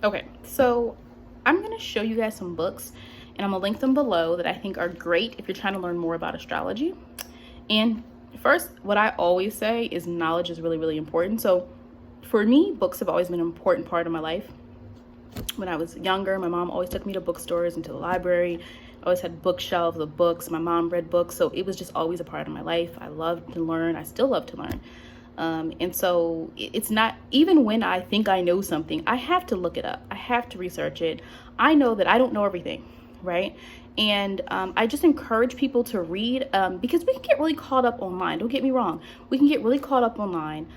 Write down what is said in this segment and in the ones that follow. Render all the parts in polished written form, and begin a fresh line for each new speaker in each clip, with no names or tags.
Okay, so I'm going to show you guys some books, and I'm going to link them below that I think are great if you're trying to learn more about astrology. And first, what I always say is knowledge is really, really important. So for me, books have always been an important part of my life. When I was younger, my mom always took me to bookstores and to the library. I always had bookshelves of books. My mom read books, so it was just always a part of my life. I loved to learn. I still love to learn. And so it's not, even when I think I know something, I have to look it up. I have to research it. I know that I don't know everything, right? And I just encourage people to read because we can get really caught up online. Don't get me wrong. We can get really caught up online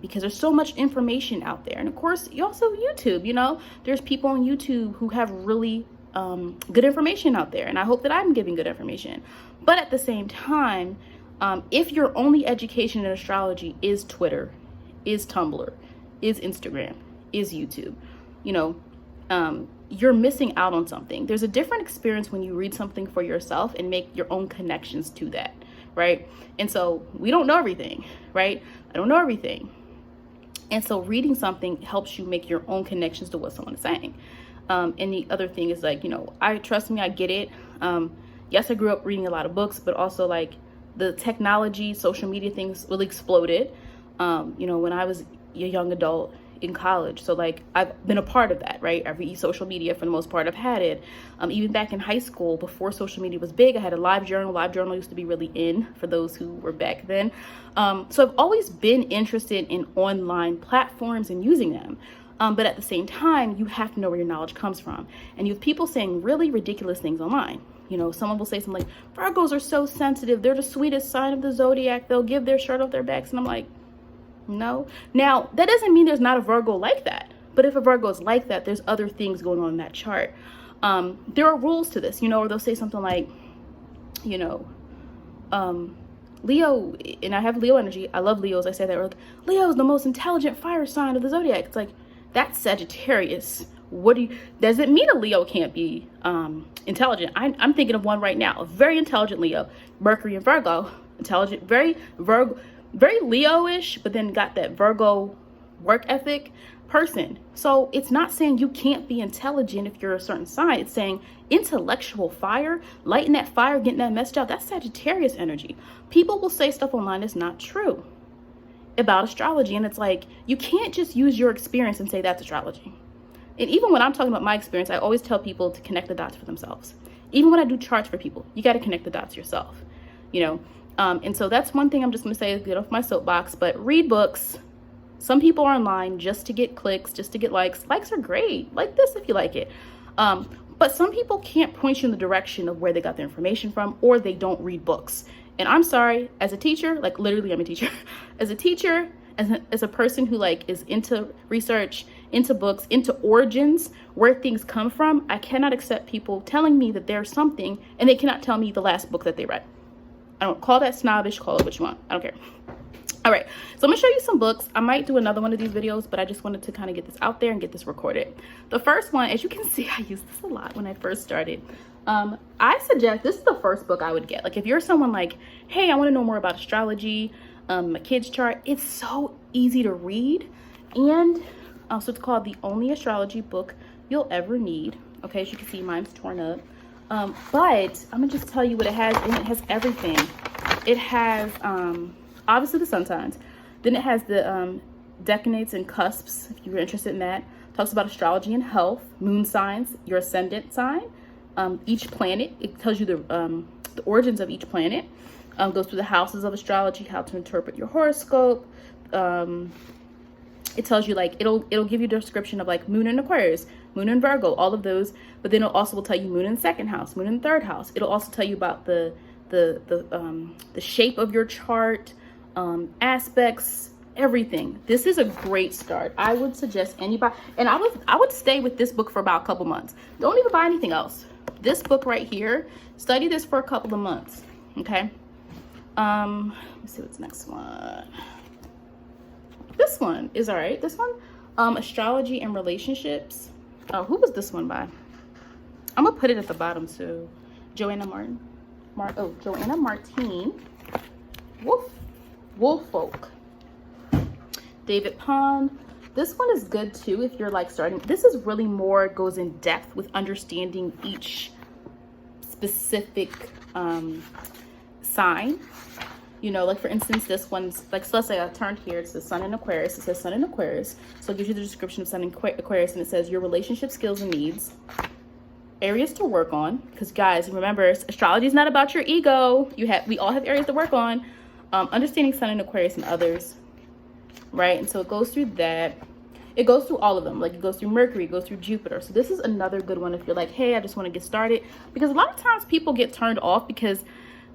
because there's so much information out there. And of course, you also YouTube, there's people on YouTube who have really good information out there. And I hope that I'm giving good information. But at the same time, if your only education in astrology is Twitter, is Tumblr, is Instagram, is YouTube, you're missing out on something. There's a different experience when you read something for yourself and make your own connections to that, right? And so we don't know everything, right? I don't know everything. And so reading something helps you make your own connections to what someone is saying. And the other thing is I trust me, I get it. Yes, I grew up reading a lot of books, but also the technology, social media things really exploded, when I was a young adult in college. So I've been a part of that, right? I read social media for the most part. I've had it. Even back in high school, before social media was big, I had a live journal. Live journal used to be really in for those who were back then. So I've always been interested in online platforms and using them. But at the same time, you have to know where your knowledge comes from. And you have people saying really ridiculous things online. Someone will say something like, Virgos are so sensitive. They're the sweetest sign of the zodiac. They'll give their shirt off their backs. And I'm like, no. Now, that doesn't mean there's not a Virgo like that. But if a Virgo is like that, there's other things going on in that chart. There are rules to this, or they'll say something like, Leo, and I have Leo energy. I love Leos. I say that. Or Leo is the most intelligent fire sign of the zodiac. It's like, that's Sagittarius. Does it mean a Leo can't be intelligent? I'm thinking of one right now, a very intelligent Leo, Mercury and Virgo, intelligent, very Leo-ish, but then got that Virgo work ethic person. So it's not saying you can't be intelligent if you're a certain sign. It's saying intellectual fire, lighting that fire, getting that message out. That's Sagittarius energy. People will say stuff online that's not true about astrology. And it's like, you can't just use your experience and say that's astrology. And even when I'm talking about my experience, I always tell people to connect the dots for themselves. Even when I do charts for people, you got to connect the dots yourself, And so that's one thing I'm just going to say, get off my soapbox, but read books. Some people are online just to get clicks, just to get likes. Likes are great. Like this if you like it. But some people can't point you in the direction of where they got their information from, or they don't read books. And I'm sorry, as a teacher, literally I'm a teacher. As a teacher, as a person who is into research, into books, into origins, where things come from, I cannot accept people telling me that there's something and they cannot tell me the last book that they read. I don't call that snobbish, call it what you want. I don't care. All right, so I'm gonna show you some books. I might do another one of these videos, but I just wanted to kind of get this out there and get this recorded. The first one, as you can see, I used this a lot when I first started. I suggest, this is the first book I would get. If you're someone hey, I want to know more about astrology, my kid's chart, it's so easy to read. And so it's called The Only Astrology Book You'll Ever Need. Okay, as you can see, mine's torn up. But I'm gonna just tell you what it has, and it has everything. It has obviously the sun signs. Then it has the decanates and cusps, if you're interested in that. Talks about astrology and health, moon signs, your ascendant sign, each planet. It tells you the origins of each planet. Goes through the houses of astrology, how to interpret your horoscope. It tells you it'll give you a description of moon in Aquarius, moon in Virgo, all of those. But then it also will tell you moon in second house, moon in third house. It'll also tell you about the shape of your chart, aspects, everything. This is a great start. I would suggest anybody, and I would stay with this book for about a couple months. Don't even buy anything else. This book right here, study this for a couple of months. Okay. Let's see what's next one. This one is all right. This one, Astrology and Relationships. Oh, who was this one by? I'm gonna put it at the bottom too. Joanna Martine. Wolf Folk. David Pond, This one is good too if you're like starting. This is really more goes in depth with understanding each specific sign. You know, like for instance, this one's like, so let's say I turned here, it's the sun in Aquarius. It says sun in Aquarius. So it gives you the description of sun in Aquarius, and it says your relationship skills and needs, areas to work on. Because guys, remember, astrology is not about your ego. We all have areas to work on. Understanding sun in Aquarius and others, right? And so it goes through that. It goes through all of them. Like it goes through Mercury, it goes through Jupiter. So this is another good one if you're like, hey, I just want to get started. Because a lot of times people get turned off because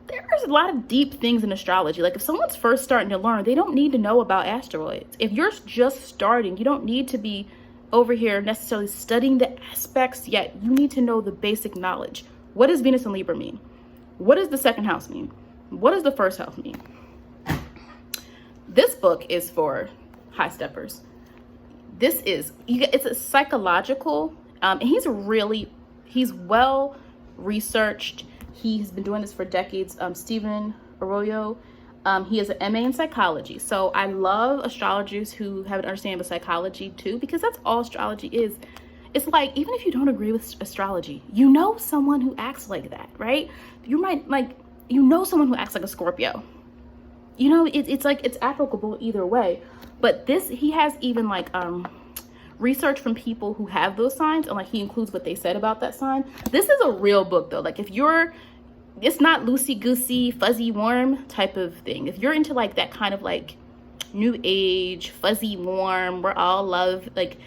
there's a lot of deep things in astrology. Like if someone's first starting to learn, they don't need to know about asteroids. If you're just starting, you don't need to be over here necessarily studying the aspects yet. You need to know the basic knowledge. What does Venus and Libra mean? What does the second house mean? What does the first house mean? This book is for high steppers. It's a psychological, and he's well researched. He's been doing this for decades. Stephen Arroyo, he has an MA in psychology. So I love astrologers who have an understanding of psychology too, because that's all astrology is. It's like, even if you don't agree with astrology, you know someone who acts like that, right? You might someone who acts like a Scorpio. You know, it's like, it's applicable either way. But he has even like research from people who have those signs, and like he includes what they said about that sign. This is a real book though. Like it's not loosey-goosey, fuzzy, warm type of thing. If you're into like that kind of like new age, fuzzy, warm, we're all love, like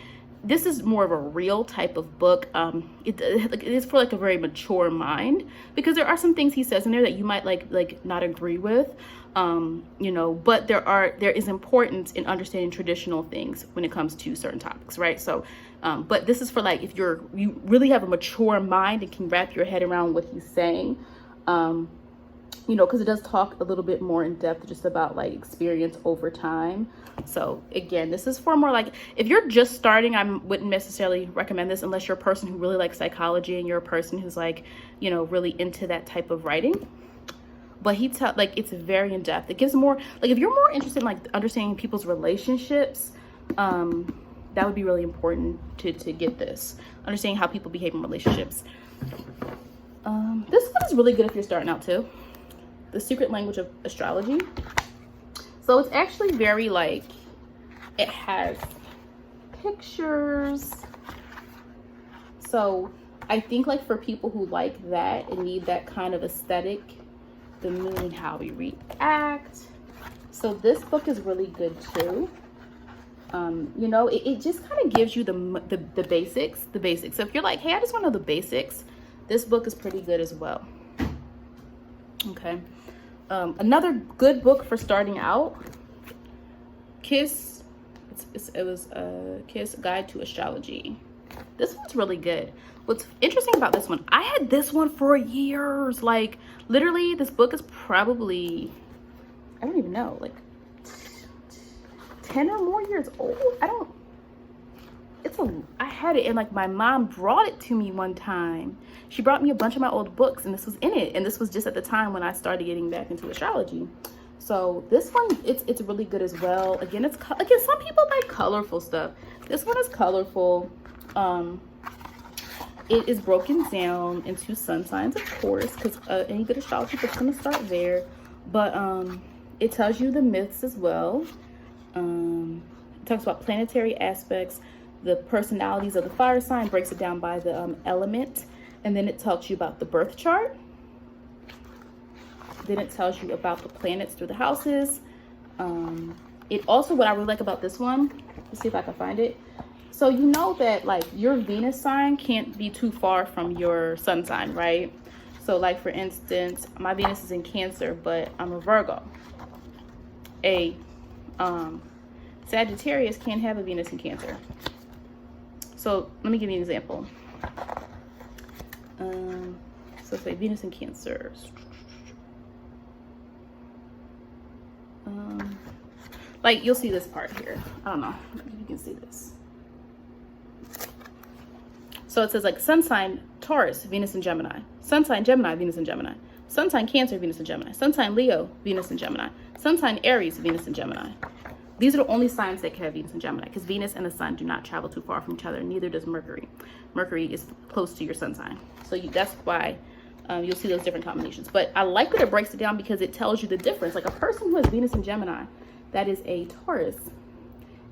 this is more of a real type of book. It is for like a very mature mind, because there are some things he says in there that you might like not agree with. You know, but there is importance in understanding traditional things when it comes to certain topics, right? So but this is for like if you really have a mature mind and can wrap your head around what he's saying, you know, because it does talk a little bit more in depth just about like experience over time. So again, this is for more like, if you're just starting, I wouldn't necessarily recommend this unless you're a person who really likes psychology and you're a person who's like, you know, really into that type of writing. But like it's very in depth. It gives more, like if you're more interested in like understanding people's relationships, that would be really important to get this, understanding how people behave in relationships. This one is really good if you're starting out too. The Secret Language of Astrology. So it's actually very like, it has pictures. So I think like for people who like that and need that kind of aesthetic, the moon, how we react. So this book is really good too. You know, it just kind of gives you the basics. So if you're like, hey, I just want to know the basics, this book is pretty good as well. Okay. Another good book for starting out, Kiss. It was Kiss Guide to Astrology. This one's really good. What's interesting about this one, I had this one for years. Like literally, this book is probably, I don't even know, like 10 or more years old. I had it, and like my mom brought it to me one time. She brought me a bunch of my old books, and this was in it. And this was just at the time when I started getting back into astrology. So this one, it's really good as well. Again, some people like colorful stuff. This one is colorful. It is broken down into sun signs, of course, because any good astrology book's gonna start there. But it tells you the myths as well. It talks about planetary aspects, the personalities of the fire sign, breaks it down by the element, and then it tells you about the birth chart. Then it tells you about the planets through the houses. It also, what I really like about this one, let's see if I can find it. So you know that like your Venus sign can't be too far from your sun sign, right? So like for instance, my Venus is in Cancer, but I'm a Virgo. A Sagittarius can't have a Venus in Cancer. So let me give you an example. So say Venus in Cancer. Like you'll see this part here. I don't know if you can see this. So it says like sun sign Taurus, Venus in Gemini. Sun sign Gemini, Venus in Gemini. Sun sign Cancer, Venus in Gemini. Sun sign Leo, Venus in Gemini. Sun sign Aries, Venus in Gemini. These are the only signs that can have Venus and Gemini, because Venus and the sun do not travel too far from each other. Neither does Mercury. Mercury is close to your sun sign. So that's why you'll see those different combinations. But I like that it breaks it down because it tells you the difference. Like a person who has Venus and Gemini that is a Taurus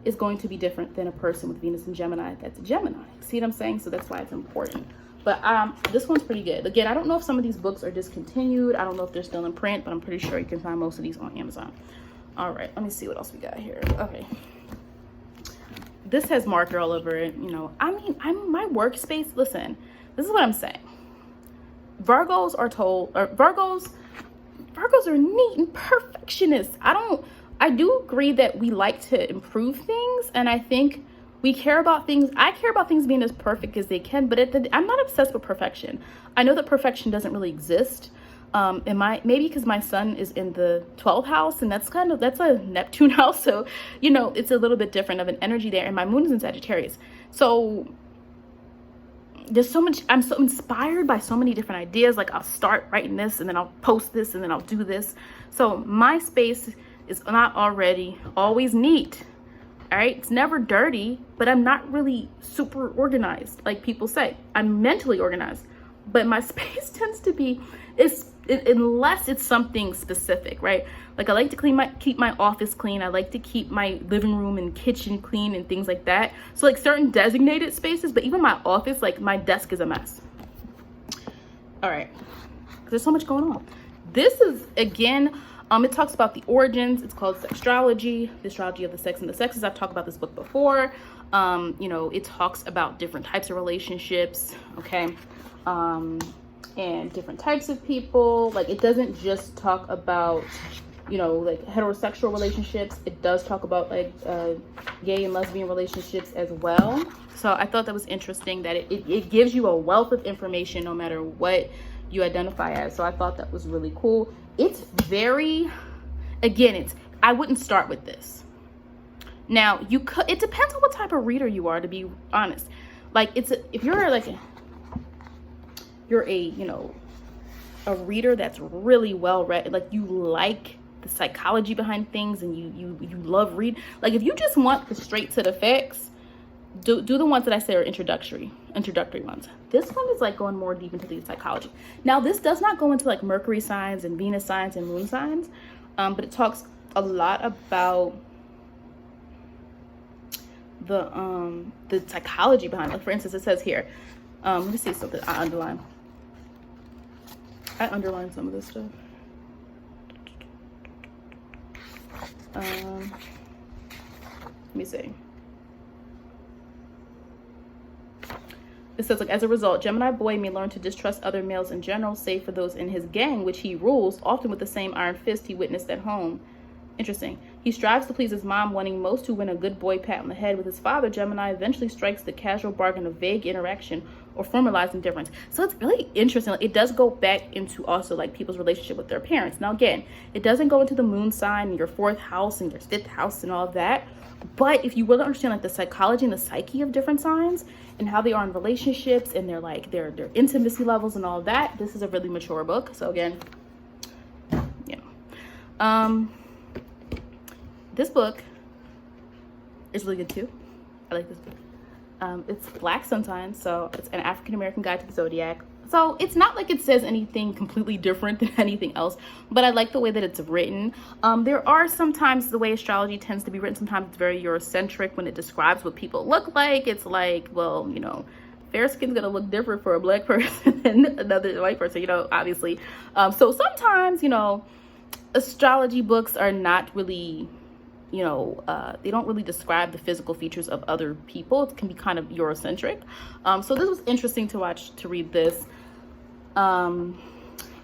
is going to be different than a person with Venus and Gemini that's a Gemini. See what I'm saying? So that's why it's important. But this one's pretty good. Again, I don't know if some of these books are discontinued. I don't know if they're still in print, but I'm pretty sure you can find most of these on Amazon. All right, let me see what else we got here. Okay. This has marker all over it. You know, I mean, my workspace, listen, this is what I'm saying. Virgos are neat and perfectionists. I do agree that we like to improve things, and I think we care about things. I care about things being as perfect as they can, but I'm not obsessed with perfection. I know that perfection doesn't really exist. Maybe because my sun is in the 12th house, and that's a Neptune house, so you know it's a little bit different of an energy there, and my moon is in Sagittarius. So there's so much, I'm so inspired by so many different ideas. Like I'll start writing this, and then I'll post this, and then I'll do this. So my space is not always neat. All right, it's never dirty, but I'm not really super organized like people say. I'm mentally organized, but my space tends to be, unless it's something specific, right? Like I like to keep my office clean. I like to keep my living room and kitchen clean and things like that. So like certain designated spaces, but even my office, like my desk is a mess. All right, there's so much going on. This is, again, it talks about the origins. It's called Astrology, the astrology of the sex and the sexes. I've talked about this book before. You know, it talks about different types of relationships, okay? And different types of people. Like it doesn't just talk about, you know, like heterosexual relationships. It does talk about like gay and lesbian relationships as well. So I thought that was interesting that it gives you a wealth of information no matter what you identify as. So I thought that was really cool. It's very, again, I wouldn't start with this. Now it depends on what type of reader you are, to be honest. Like if you're like you know, a reader that's really well read, like you like the psychology behind things, and you love read. Like if you just want the straight to the facts, do the ones that I say are introductory ones. This one is like going more deep into the psychology. Now this does not go into like Mercury signs and Venus signs and moon signs, but it talks a lot about the psychology behind it. Like for instance, it says here, let me see something I underlined some of this stuff. Let me see. It says, like, as a result, Gemini boy may learn to distrust other males in general, save for those in his gang, which he rules, often with the same iron fist he witnessed at home. Interesting. He strives to please his mom, wanting most to win a good boy pat on the head. With his father, Gemini eventually strikes the casual bargain of vague interaction or formalized indifference. So it's really interesting. Like, it does go back into also like people's relationship with their parents. Now, again, it doesn't go into the moon sign and your 4th house and your 5th house and all of that. But if you really understand like the psychology and the psyche of different signs and how they are in relationships and their intimacy levels and all of that, this is a really mature book. So again, yeah. This book is really good too. I like this book. It's Black sun signs, so it's an African American guide to the zodiac. So it's not like it says anything completely different than anything else, but I like the way that it's written. There are sometimes the way astrology tends to be written, sometimes it's very Eurocentric when it describes what people look like. It's like, well, you know, fair skin's gonna look different for a Black person than another white person, you know, obviously. So sometimes, you know, astrology books are not really, you know, they don't really describe the physical features of other people. It can be kind of Eurocentric. So this was interesting to read this. And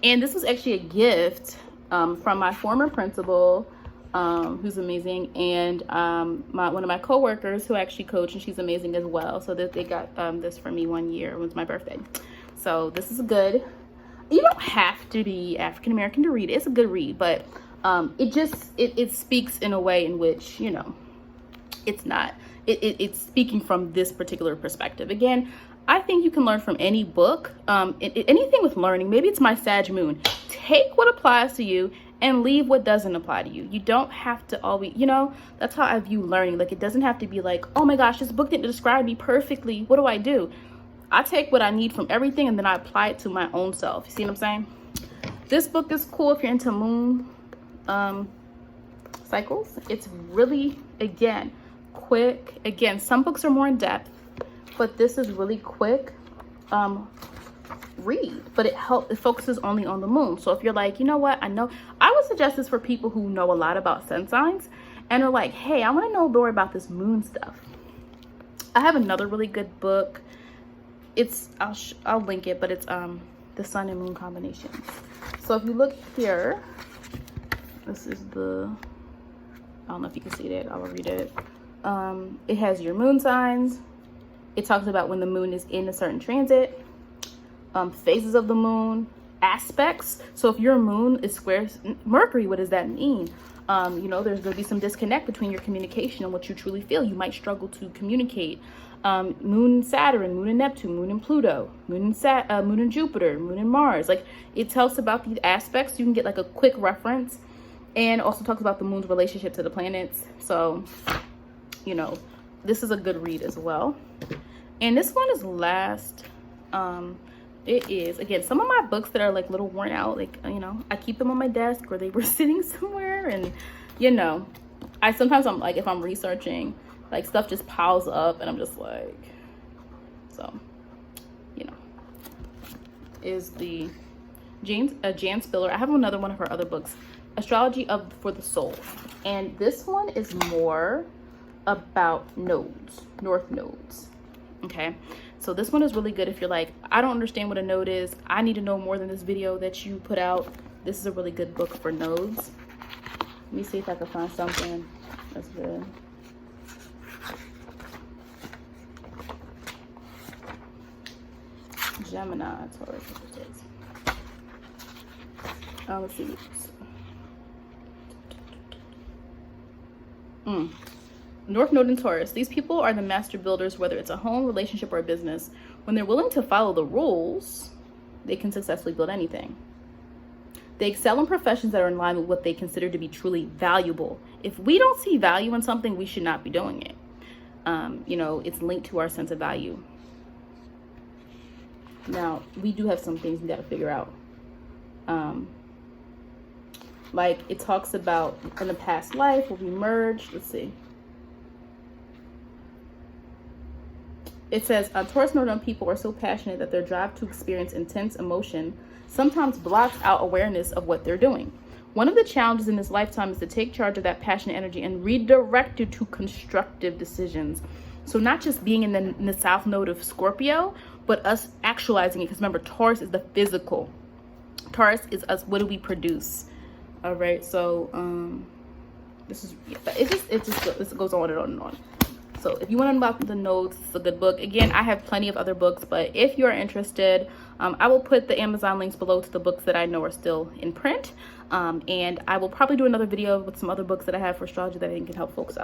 this was actually a gift from my former principal, who's amazing, and one of my coworkers who actually coach, and she's amazing as well. So that they got this for me one year. It was my birthday. So this is good. You don't have to be African American to read it. It's a good read, but it speaks in a way in which, you know, it's speaking from this particular perspective. Again, I think you can learn from any book, anything with learning. Maybe it's my Sag moon. Take what applies to you and leave what doesn't apply to you. You don't have to always, you know, that's how I view learning. Like, it doesn't have to be like, oh my gosh, this book didn't describe me perfectly. What do I do? I take what I need from everything and then I apply it to my own self. You see what I'm saying? This book is cool if you're into moon cycles. It's really, again, quick. Again, some books are more in depth, but this is really quick read, but it focuses only on the moon. So if you're like, you know what, I would suggest this for people who know a lot about sun signs and are like, hey, I want to know more about this moon stuff. I have another really good book. It's I'll link it, but it's the sun and moon combinations. So if you look here, this is the, I don't know if you can see it, I'll read it. It has your moon signs. It talks about when the moon is in a certain transit, phases of the moon, aspects. So if your moon is square Mercury, what does that mean? You know, there's going to be some disconnect between your communication and what you truly feel. You might struggle to communicate. Moon and Saturn, moon and Neptune, moon and Pluto, moon and Jupiter, moon and Mars. Like, it tells about these aspects. You can get like a quick reference, and also talks about the moon's relationship to the planets. So, you know, this is a good read as well. And this one is last. It is, again, some of my books that are like little worn out, like, you know, I keep them on my desk or they were sitting somewhere, and, you know, sometimes I'm like, if I'm researching, like, stuff just piles up and I'm just like, so, you know, is the Jan Spiller. I have another one of her other books, Astrology for the Soul. And this one is more about nodes, north nodes. Okay, so this one is really good if you're like, I don't understand what a node is. I need to know more than this video that you put out. This is a really good book for nodes. Let me see if I can find something that's good. Gemini, Taurus, let's see. North Node and Taurus. These people are the master builders, whether it's a home, relationship, or a business. When they're willing to follow the rules, they can successfully build anything. They excel in professions that are in line with what they consider to be truly valuable. If we don't see value in something, we should not be doing it. You know, it's linked to our sense of value. Now, we do have some things we got to figure out. Like, it talks about in the past life will be merged. Let's see. It says, Taurus Northern people are so passionate that their drive to experience intense emotion sometimes blocks out awareness of what they're doing. One of the challenges in this lifetime is to take charge of that passionate energy and redirect it to constructive decisions. So not just being in the South Node of Scorpio, but us actualizing it. Because remember, Taurus is the physical. Taurus is us. What do we produce? All right. So it goes on and on and on. So if you want to know about the nodes, it's a good book. Again, I have plenty of other books, but if you're interested, I will put the Amazon links below to the books that I know are still in print. And I will probably do another video with some other books that I have for astrology that I think can help folks out.